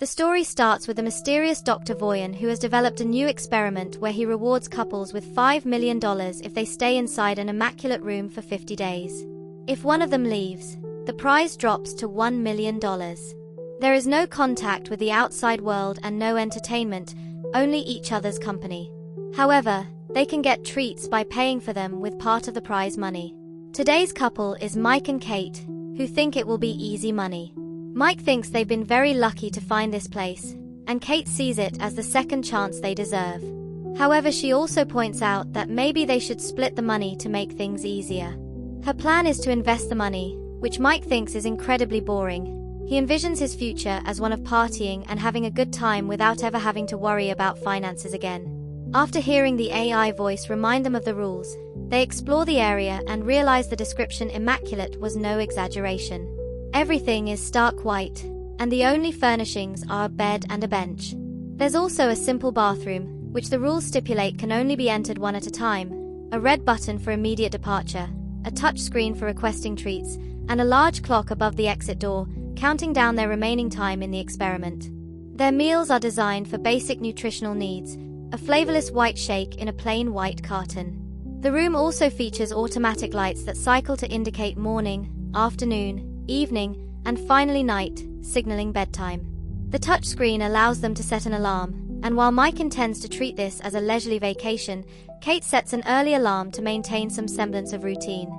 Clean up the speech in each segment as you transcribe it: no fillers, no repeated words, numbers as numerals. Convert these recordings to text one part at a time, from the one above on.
The story starts with the mysterious Dr. Voyan, who has developed a new experiment where he rewards couples with $5 million if they stay inside an immaculate room for 50 days. If one of them leaves, the prize drops to $1 million. There is no contact with the outside world and no entertainment, only each other's company. However, they can get treats by paying for them with part of the prize money. Today's couple is Mike and Kate, who think it will be easy money. Mike thinks they've been very lucky to find this place, and Kate sees it as the second chance they deserve. However, she also points out that maybe they should split the money to make things easier. Her plan is to invest the money, which Mike thinks is incredibly boring. He envisions his future as one of partying and having a good time without ever having to worry about finances again. After hearing the AI voice remind them of the rules, they explore the area and realize the description immaculate was no exaggeration. Everything is stark white, and the only furnishings are a bed and a bench. There's also a simple bathroom, which the rules stipulate can only be entered one at a time, a red button for immediate departure, a touch screen for requesting treats, and a large clock above the exit door, counting down their remaining time in the experiment. Their meals are designed for basic nutritional needs, a flavorless white shake in a plain white carton. The room also features automatic lights that cycle to indicate morning, afternoon, evening, and finally night, signaling bedtime. The touchscreen allows them to set an alarm, and while Mike intends to treat this as a leisurely vacation, Kate sets an early alarm to maintain some semblance of routine.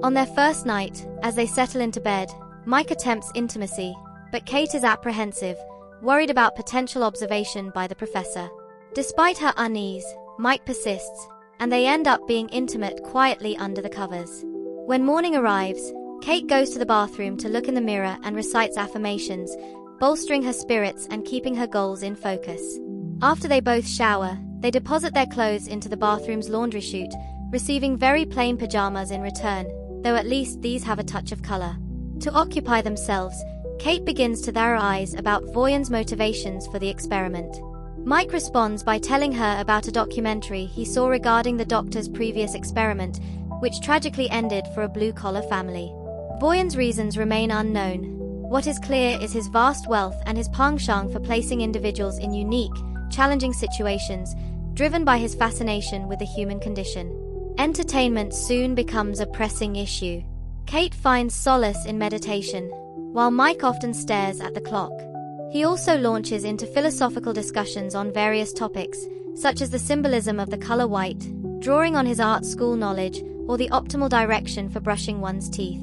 On their first night, as they settle into bed, Mike attempts intimacy, but Kate is apprehensive, worried about potential observation by the professor. Despite her unease, Mike persists, and they end up being intimate quietly under the covers. When morning arrives, Kate goes to the bathroom to look in the mirror and recites affirmations, bolstering her spirits and keeping her goals in focus. After they both shower, they deposit their clothes into the bathroom's laundry chute, receiving very plain pajamas in return, though at least these have a touch of color. To occupy themselves, Kate begins to theorize about Voyan's motivations for the experiment. Mike responds by telling her about a documentary he saw regarding the doctor's previous experiment, which tragically ended for a blue-collar family. Voyan's reasons remain unknown. What is clear is his vast wealth and his penchant for placing individuals in unique, challenging situations, driven by his fascination with the human condition. Entertainment soon becomes a pressing issue. Kate finds solace in meditation, while Mike often stares at the clock. He also launches into philosophical discussions on various topics, such as the symbolism of the color white, drawing on his art school knowledge, or the optimal direction for brushing one's teeth.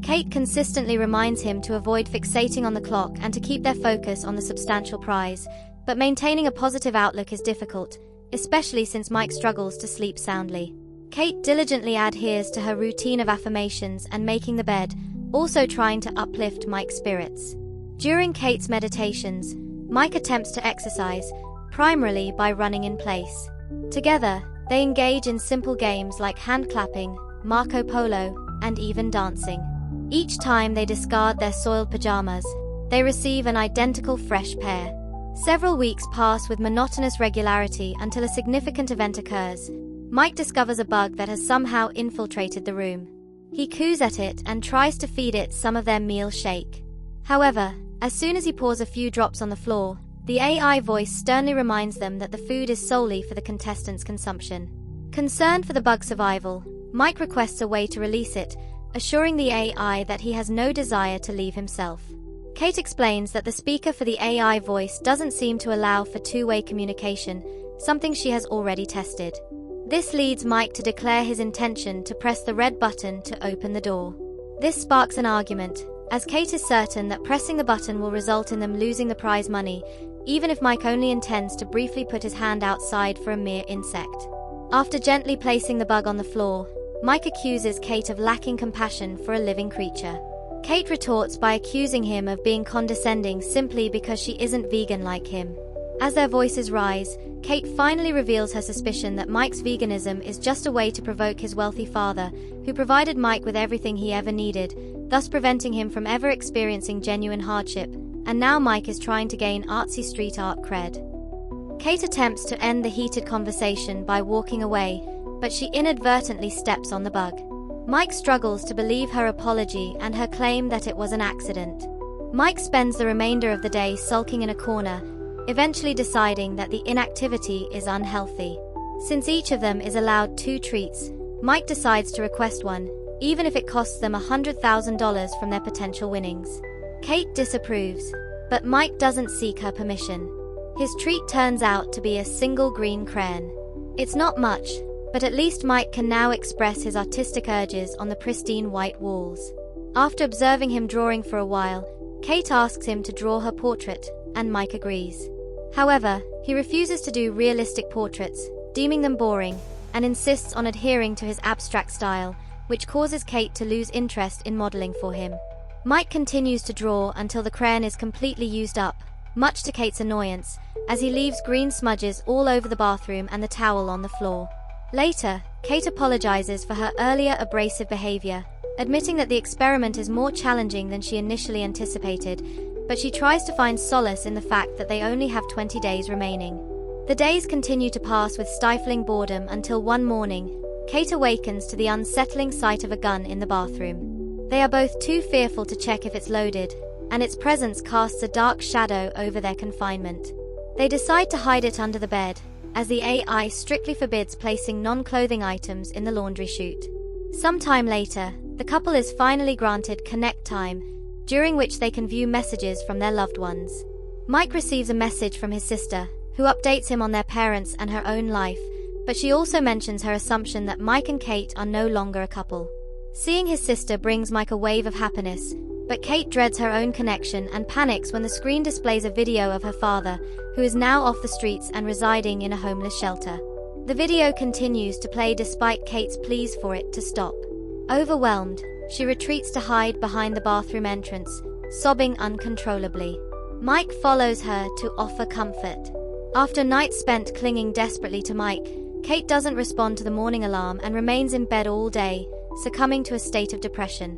Kate consistently reminds him to avoid fixating on the clock and to keep their focus on the substantial prize, but maintaining a positive outlook is difficult, especially since Mike struggles to sleep soundly. Kate diligently adheres to her routine of affirmations and making the bed, also trying to uplift Mike's spirits. During Kate's meditations, Mike attempts to exercise, primarily by running in place. Together, they engage in simple games like hand clapping, Marco Polo, and even dancing. Each time they discard their soiled pajamas, they receive an identical fresh pair. Several weeks pass with monotonous regularity until a significant event occurs. Mike discovers a bug that has somehow infiltrated the room. He coos at it and tries to feed it some of their meal shake. However, as soon as he pours a few drops on the floor, the AI voice sternly reminds them that the food is solely for the contestants' consumption. Concerned for the bug's survival, Mike requests a way to release it, assuring the AI that he has no desire to leave himself. Kate explains that the speaker for the AI voice doesn't seem to allow for two-way communication, something she has already tested. This leads Mike to declare his intention to press the red button to open the door. This sparks an argument, as Kate is certain that pressing the button will result in them losing the prize money, even if Mike only intends to briefly put his hand outside for a mere insect. After gently placing the bug on the floor, Mike accuses Kate of lacking compassion for a living creature. Kate retorts by accusing him of being condescending simply because she isn't vegan like him. As their voices rise, Kate finally reveals her suspicion that Mike's veganism is just a way to provoke his wealthy father, who provided Mike with everything he ever needed, thus preventing him from ever experiencing genuine hardship, and now Mike is trying to gain artsy street art cred. Kate attempts to end the heated conversation by walking away, but she inadvertently steps on the bug. Mike struggles to believe her apology and her claim that it was an accident. Mike spends the remainder of the day sulking in a corner, eventually deciding that the inactivity is unhealthy. Since each of them is allowed 2 treats, Mike decides to request one, even if it costs them $100,000 from their potential winnings. Kate disapproves, but Mike doesn't seek her permission. His treat turns out to be a single green crayon. It's not much, but at least Mike can now express his artistic urges on the pristine white walls. After observing him drawing for a while, Kate asks him to draw her portrait, and Mike agrees. However, he refuses to do realistic portraits, deeming them boring, and insists on adhering to his abstract style, which causes Kate to lose interest in modeling for him. Mike continues to draw until the crayon is completely used up, much to Kate's annoyance, as he leaves green smudges all over the bathroom and the towel on the floor. Later, Kate apologizes for her earlier abrasive behavior, admitting that the experiment is more challenging than she initially anticipated, but she tries to find solace in the fact that they only have 20 days remaining. The days continue to pass with stifling boredom until one morning, Kate awakens to the unsettling sight of a gun in the bathroom. They are both too fearful to check if it's loaded, and its presence casts a dark shadow over their confinement. They decide to hide it under the bed, as the AI strictly forbids placing non-clothing items in the laundry chute. Sometime later, the couple is finally granted connect time, during which they can view messages from their loved ones. Mike receives a message from his sister, who updates him on their parents and her own life, but she also mentions her assumption that Mike and Kate are no longer a couple. Seeing his sister brings Mike a wave of happiness, but Kate dreads her own connection and panics when the screen displays a video of her father, who is now off the streets and residing in a homeless shelter. The video continues to play despite Kate's pleas for it to stop. Overwhelmed, she retreats to hide behind the bathroom entrance, sobbing uncontrollably. Mike follows her to offer comfort. After nights spent clinging desperately to Mike, Kate doesn't respond to the morning alarm and remains in bed all day, succumbing to a state of depression.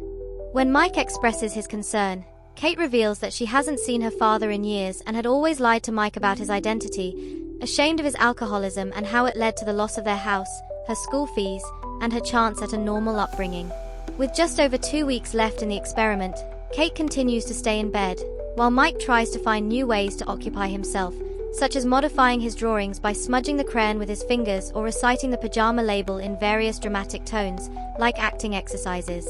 When Mike expresses his concern, Kate reveals that she hasn't seen her father in years and had always lied to Mike about his identity, ashamed of his alcoholism and how it led to the loss of their house, her school fees, and her chance at a normal upbringing. With just over 2 weeks left in the experiment, Kate continues to stay in bed, while Mike tries to find new ways to occupy himself, such as modifying his drawings by smudging the crayon with his fingers or reciting the pajama label in various dramatic tones, like acting exercises.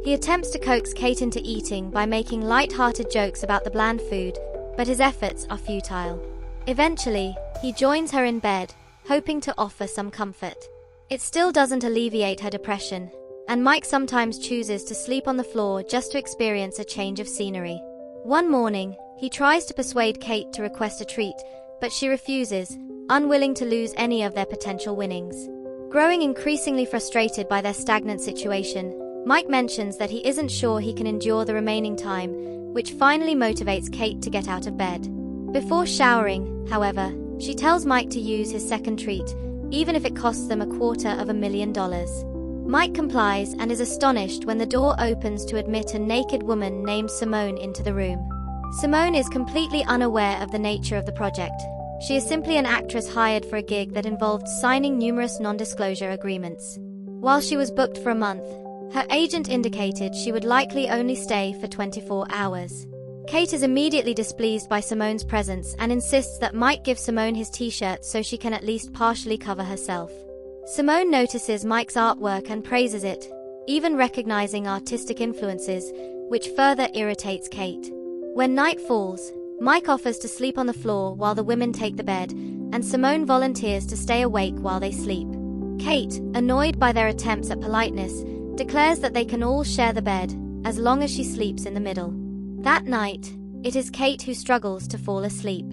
He attempts to coax Kate into eating by making light-hearted jokes about the bland food, but his efforts are futile. Eventually, he joins her in bed, hoping to offer some comfort. It still doesn't alleviate her depression, and Mike sometimes chooses to sleep on the floor just to experience a change of scenery. One morning, he tries to persuade Kate to request a treat, but she refuses, unwilling to lose any of their potential winnings. Growing increasingly frustrated by their stagnant situation, Mike mentions that he isn't sure he can endure the remaining time, which finally motivates Kate to get out of bed. Before showering, however, she tells Mike to use his second treat, even if it costs them $250,000. Mike complies and is astonished when the door opens to admit a naked woman named Simone into the room. Simone is completely unaware of the nature of the project. She is simply an actress hired for a gig that involved signing numerous non-disclosure agreements. While she was booked for a month, her agent indicated she would likely only stay for 24 hours. Kate is immediately displeased by Simone's presence and insists that Mike give Simone his t-shirt so she can at least partially cover herself. Simone notices Mike's artwork and praises it, even recognizing artistic influences, which further irritates Kate. When night falls, Mike offers to sleep on the floor while the women take the bed, and Simone volunteers to stay awake while they sleep. Kate, annoyed by their attempts at politeness, declares that they can all share the bed, as long as she sleeps in the middle. That night, it is Kate who struggles to fall asleep.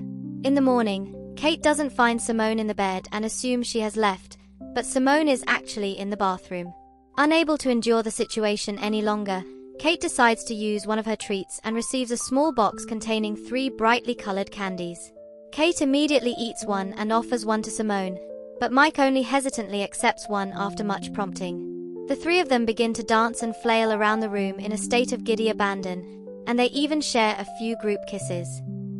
In the morning, Kate doesn't find Simone in the bed and assumes she has left, but Simone is actually in the bathroom. Unable to endure the situation any longer, Kate decides to use one of her treats and receives a small box containing 3 brightly colored candies. Kate immediately eats one and offers one to Simone, but Mike only hesitantly accepts one after much prompting. The 3 of them begin to dance and flail around the room in a state of giddy abandon, and they even share a few group kisses.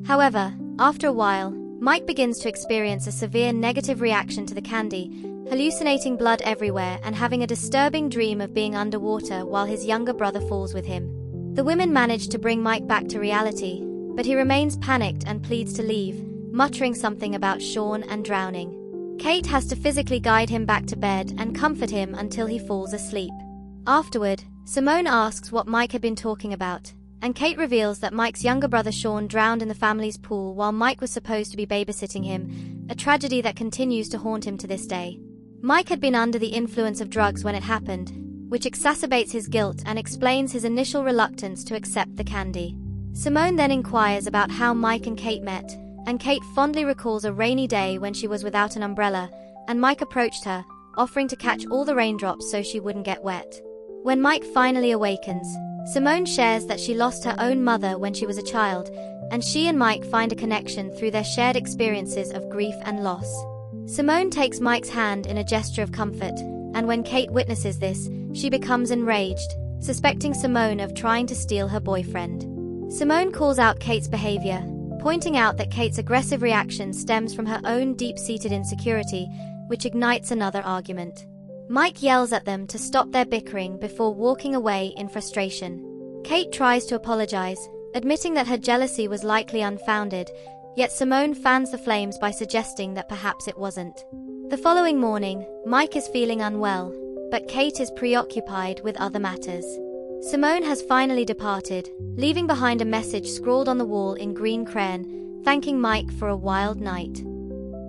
However, after a while, Mike begins to experience a severe negative reaction to the candy, hallucinating blood everywhere and having a disturbing dream of being underwater while his younger brother falls with him. The women manage to bring Mike back to reality, but he remains panicked and pleads to leave, muttering something about Sean and drowning. Kate has to physically guide him back to bed and comfort him until he falls asleep. Afterward, Simone asks what Mike had been talking about, and Kate reveals that Mike's younger brother Sean drowned in the family's pool while Mike was supposed to be babysitting him, a tragedy that continues to haunt him to this day. Mike had been under the influence of drugs when it happened, which exacerbates his guilt and explains his initial reluctance to accept the candy. Simone then inquires about how Mike and Kate met, and Kate fondly recalls a rainy day when she was without an umbrella, and Mike approached her, offering to catch all the raindrops so she wouldn't get wet. When Mike finally awakens, Simone shares that she lost her own mother when she was a child, and she and Mike find a connection through their shared experiences of grief and loss. Simone takes Mike's hand in a gesture of comfort, and when Kate witnesses this, she becomes enraged, suspecting Simone of trying to steal her boyfriend. Simone calls out Kate's behavior, pointing out that Kate's aggressive reaction stems from her own deep-seated insecurity, which ignites another argument. Mike yells at them to stop their bickering before walking away in frustration. Kate tries to apologize, admitting that her jealousy was likely unfounded, yet Simone fans the flames by suggesting that perhaps it wasn't. The following morning, Mike is feeling unwell, but Kate is preoccupied with other matters. Simone has finally departed, leaving behind a message scrawled on the wall in green crayon, thanking Mike for a wild night.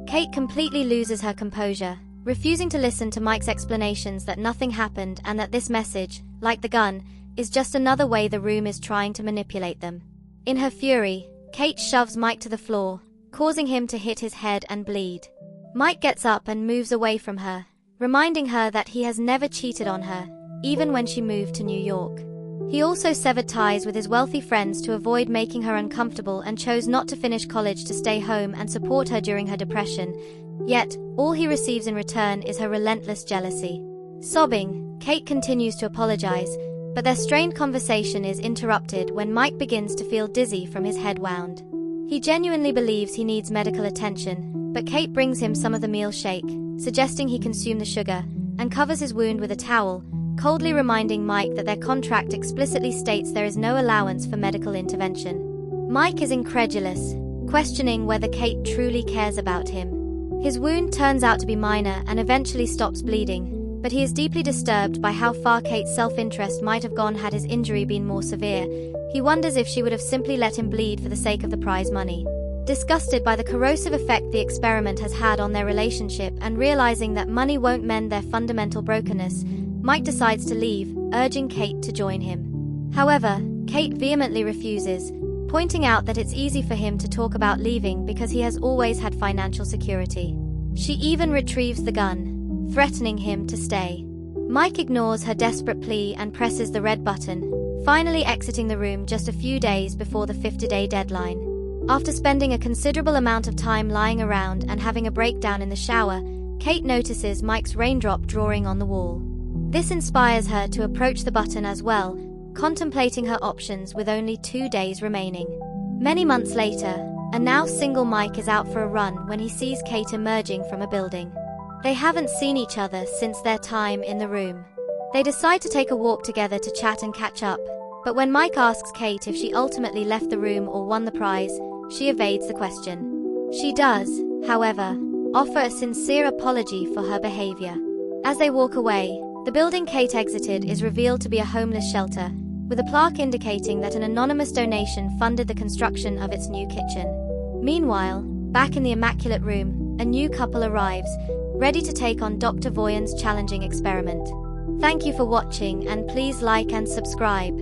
Kate completely loses her composure, refusing to listen to Mike's explanations that nothing happened and that this message, like the gun, is just another way the room is trying to manipulate them. In her fury, Kate shoves Mike to the floor, causing him to hit his head and bleed. Mike gets up and moves away from her, reminding her that he has never cheated on her, even when she moved to New York. He also severed ties with his wealthy friends to avoid making her uncomfortable and chose not to finish college to stay home and support her during her depression. Yet, all he receives in return is her relentless jealousy. Sobbing, Kate continues to apologize, but their strained conversation is interrupted when Mike begins to feel dizzy from his head wound. He genuinely believes he needs medical attention, but Kate brings him some of the meal shake, suggesting he consume the sugar, and covers his wound with a towel, coldly reminding Mike that their contract explicitly states there is no allowance for medical intervention. Mike is incredulous, questioning whether Kate truly cares about him. His wound turns out to be minor and eventually stops bleeding, but he is deeply disturbed by how far Kate's self-interest might have gone had his injury been more severe. He wonders if she would have simply let him bleed for the sake of the prize money. Disgusted by the corrosive effect the experiment has had on their relationship and realizing that money won't mend their fundamental brokenness, Mike decides to leave, urging Kate to join him. However, Kate vehemently refuses, pointing out that it's easy for him to talk about leaving because he has always had financial security. She even retrieves the gun, threatening him to stay. Mike ignores her desperate plea and presses the red button, finally exiting the room just a few days before the 50-day deadline. After spending a considerable amount of time lying around and having a breakdown in the shower, Kate notices Mike's raindrop drawing on the wall. This inspires her to approach the button as well, contemplating her options with only 2 days remaining. Many months later, a now single Mike is out for a run when he sees Kate emerging from a building. They haven't seen each other since their time in the room. They decide to take a walk together to chat and catch up, but when Mike asks Kate if she ultimately left the room or won the prize, she evades the question. She does, however, offer a sincere apology for her behavior. As they walk away, the building Kate exited is revealed to be a homeless shelter, with a plaque indicating that an anonymous donation funded the construction of its new kitchen. Meanwhile, back in the Immaculate Room, a new couple arrives, ready to take on Dr. Voyan's challenging experiment. Thank you for watching and please like and subscribe.